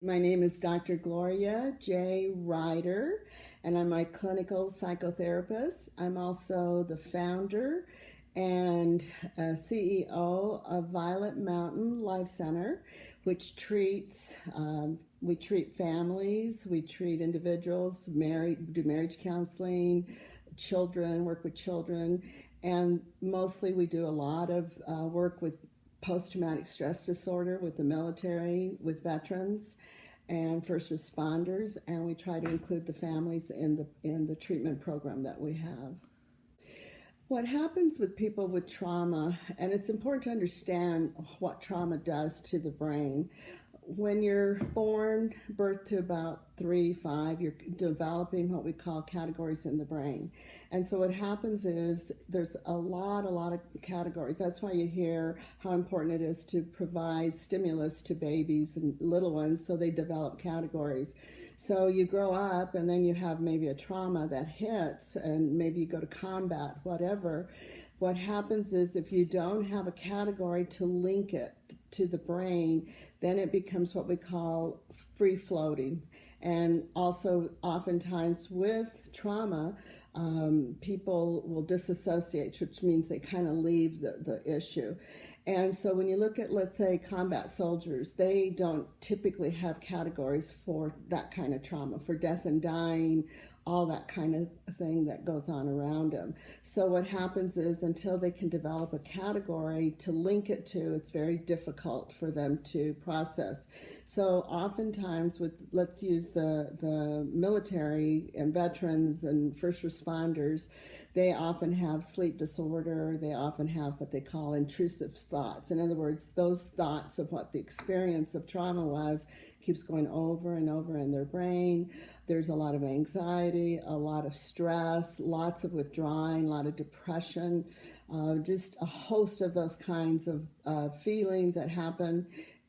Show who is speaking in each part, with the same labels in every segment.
Speaker 1: My name is Dr. Gloria J. Ryder, and I'm a clinical psychotherapist. I'm also the founder and CEO of Violet Mountain Life Center, which we treat families, we treat individuals, do marriage counseling, children, work with children, and mostly we do a lot of work with post-traumatic stress disorder with the military, with veterans and first responders, and we try to include the families in the treatment program that we have. What happens with people with trauma, and it's important to understand what trauma does to the brain. When you're born, birth to about 3, 5, you're developing what we call categories in the brain. And so what happens is there's a lot of categories. That's why you hear how important it is to provide stimulus to babies and little ones so they develop categories. So you grow up and then you have maybe a trauma that hits and maybe you go to combat, whatever. What happens is if you don't have a category to link it to the brain, then it becomes what we call free floating. And also oftentimes with trauma, people will disassociate, which means they kind of leave the issue. And so when you look at, let's say, combat soldiers, they don't typically have categories for that kind of trauma, for death and dying, all that kind of thing that goes on around them. So what happens is until they can develop a category to link it to, it's very difficult for them to process. So oftentimes let's use the military and veterans and first responders, they often have sleep disorder. They often have what they call intrusive thoughts. In other words, those thoughts of what the experience of trauma was keeps going over and over in their brain. There's a lot of anxiety, a lot of stress, lots of withdrawing, a lot of depression, just a host of those kinds of feelings that happen.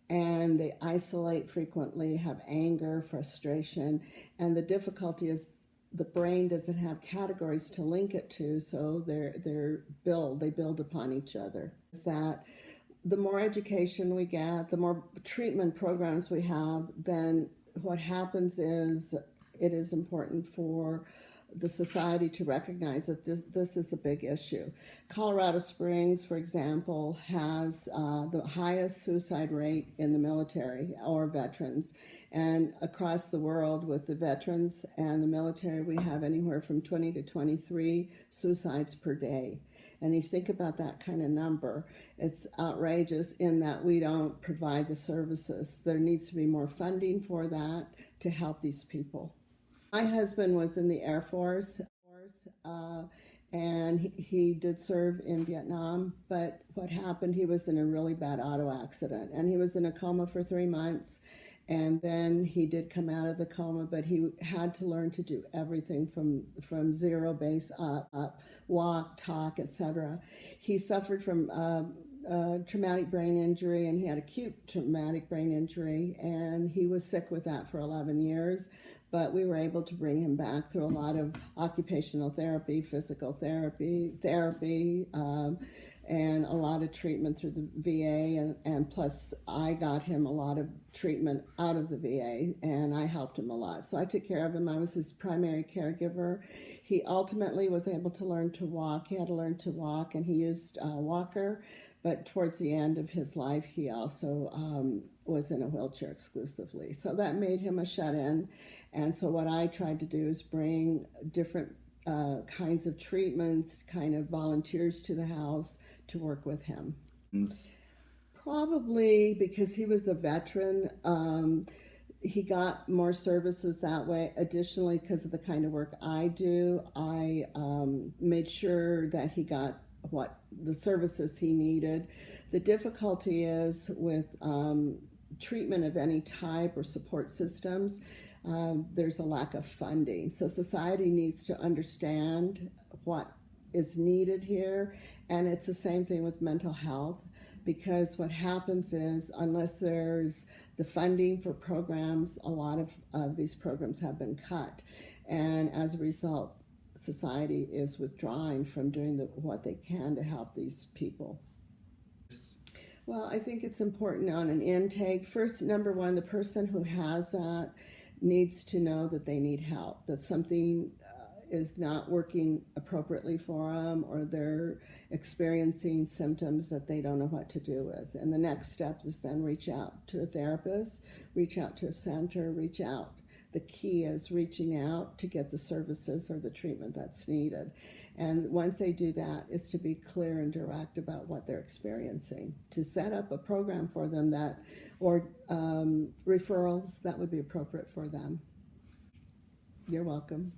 Speaker 1: And they isolate frequently, have anger, frustration, and the difficulty is the brain doesn't have categories to link it to, so they build upon each other. Is that the more education we get, the more treatment programs we have, then what happens is it is important for the society to recognize that this is a big issue. Colorado Springs, for example, has the highest suicide rate in the military or veterans. And across the world with the veterans and the military, we have anywhere from 20 to 23 suicides per day. And you think about that kind of number, it's outrageous in that we don't provide the services. There needs to be more funding for that to help these people. My husband was in the Air Force, and he did serve in Vietnam, but what happened, he was in a really bad auto accident, and he was in a coma for 3 months, and then he did come out of the coma, but he had to learn to do everything from zero base up, walk, talk, etc. He suffered from traumatic brain injury, and he had acute traumatic brain injury, and he was sick with that for 11 years. But we were able to bring him back through a lot of occupational therapy, physical therapy, and a lot of treatment through the VA. And plus, I got him a lot of treatment out of the VA, and I helped him a lot. So I took care of him. I was his primary caregiver. He ultimately was able to learn to walk. He had to learn to walk, and he used a walker. But towards the end of his life, he also was in a wheelchair exclusively. So that made him a shut-in. And so what I tried to do is bring different kinds of treatments, kind of volunteers to the house to work with him. Probably because he was a veteran, he got more services that way. Additionally, because of the kind of work I do, I made sure that he got what the services he needed. The difficulty is with treatment of any type or support systems, there's a lack of funding. So society needs to understand what is needed here, and it's the same thing with mental health, because what happens is unless there's the funding for programs, a lot of these programs have been cut, and as a result, society is withdrawing from doing what they can to help these people. Well, I think it's important on an intake. First, number one, the person who has that needs to know that they need help, that something is not working appropriately for them, or they're experiencing symptoms that they don't know what to do with. And the next step is then reach out to a therapist, reach out to a center, reach out. The key is reaching out to get the services or the treatment that's needed. And once they do that, is to be clear and direct about what they're experiencing, to set up a program for them that, or referrals that would be appropriate for them. You're welcome.